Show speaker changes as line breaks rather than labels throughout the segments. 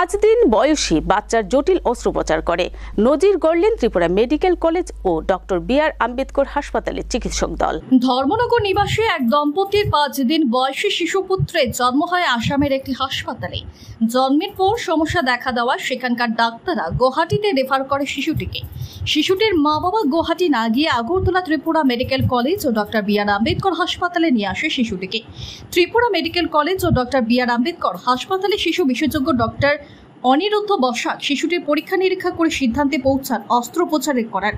5 দিন বয়সী বাচ্চার জটিল অস্ত্রোপচার করে নজির গড়লেন ত্রিপুরা মেডিকেল কলেজ ও ডক্টর বি.আর. আম্বেদকর হাসপাতালের চিকিৎসক দল।
ধর্মনগর নিবাসী এক দম্পতির 5 দিন বয়সী শিশুপুত্রের জন্ম হয় আসামের একটি হাসপাতালে। জন্মের পর সমস্যা দেখা দেওয়ায় সেখানকার ডাক্তাররা গুয়াহাটিতে রেফার করে শিশুটিকে। শিশুটির মা বাবা গুয়াহাটি না গিয়ে আগরতলা ত্রিপুরা মেডিকেল কলেজ ও ডক্টর বি.আর. আম্বেদকর হাসপাতালে নিয়ে আসে শিশুটিকে। ত্রিপুরা মেডিকেল কলেজ ও ডক্টর বি.আর. আম্বেদকর হাসপাতালে শিশু বিশেষজ্ঞ ডক্টর অনিরুদ্ধ বসাক শিশুটির পরীক্ষা নিরীক্ষা করে সিদ্ধান্তে পৌঁছান অস্ত্রোপচার করার।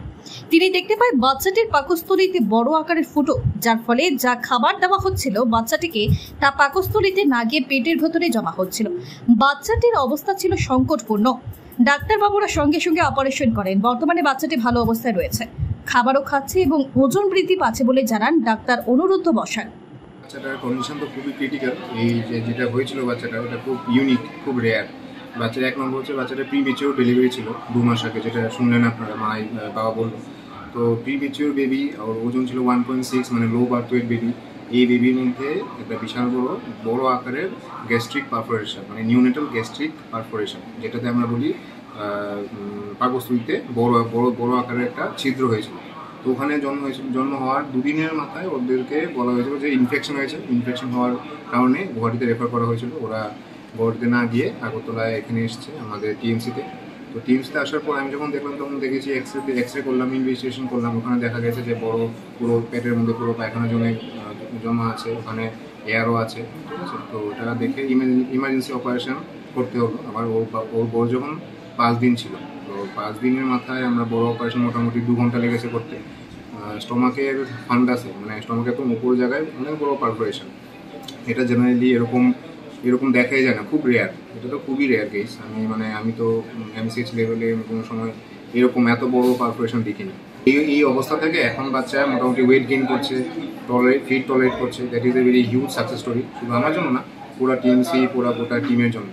তিনি দেখতে পায় বাচ্চাটির পাকস্থলীতে বড় আকারের ফুটো, যার ফলে যা খাবার দেওয়া হচ্ছিল বাচ্চাটিকে তা পাকস্থলীতে না গিয়ে পেটের ভেতরে জমা হচ্ছিল। বাচ্চাটির অবস্থা ছিল সংকটপূর্ণ। ডাক্তারবাবুরা সঙ্গে সঙ্গে অপারেশন করেন। বর্তমানে বাচ্চাটি ভালো অবস্থায় রয়েছে, খাবারও খাচ্ছে এবং ওজন বৃদ্ধি পাচ্ছে বলে জানান ডাক্তার অনিরুদ্ধ বসাক।
বাচ্চাটার কন্ডিশন তো খুবই ক্রিটিক্যাল। এই যেটা হয়েছিল বাচ্চাটা, এটা খুব ইউনিক, খুব রেয়ার। বাচ্চার এক নম্বর হচ্ছে বাচ্চাটা প্রিমেচিওর ডেলিভারি ছিল 2 মাস আগে, যেটা শুনলেন আপনারা, বাবা বললো। তো প্রিমেচিওর বেবি, ওর ওজন ছিল 1.6, মানে লো বার্থ ওয়েট বেবি। এই বেবির মধ্যে একটা বিশাল বড় আকারের গ্যাস্ট্রিক পারফোরেশন, মানে নিউনেটাল গ্যাস্ট্রিক পারফোরেশন, যেটাতে আমরা বলি পাকস্থলীতে বড় আকারের একটা ছিদ্র হয়েছিল। তো ওখানে জন্ম হওয়ার 2 দিনের মাথায় ওদেরকে বলা হয়েছিল যে ইনফেকশন হয়েছে। ইনফেকশন হওয়ার কারণে গুয়াহাটিতে রেফার করা হয়েছিল। ওরা গুয়াহাটিতে না গিয়ে আগরতলায় এখানে এসছে আমাদের টিএমসিতে। তো টিএমসিতে আসার পর আমি যখন দেখলাম তখন দেখেছি এক্সরে করলাম, ইনভেস্টিগেশন করলাম। ওখানে দেখা গেছে যে পুরো পেটের মধ্যে পুরো পায়খানা জমা আছে, ওখানে এয়ারও আছে, ঠিক আছে। তো ওটা দেখে ইমার্জেন্সি অপারেশন করতে হলো। আবার ওর বড় যখন 5 দিন ছিল, তো 5 দিনের মাথায় আমরা বড় অপারেশন মোটামুটি 2 ঘন্টা লেগেছে করতে। স্টমাকের ফান্ডাসে, মানে স্টমাকের তো উপর জায়গায় অনেক বড় পারফোরেশন। এটা জেনারেলি এরকম দেখাই যায় না, খুব রেয়ার। এটা তো খুবই রেয়ার কেস। আমি তো এমসিএইচ লেভেলে কোনো সময় এরকম এত বড় পারফোরেশন দেখিনি। এই অবস্থা থেকে এখন বাচ্চা মোটামুটি ওয়েট গেইন করছে, ফিট টলারেট করছে। That is a very huge success story, শুধু আমার জন্য না, পুরো টিএমসি, গোটা টিমের জন্য।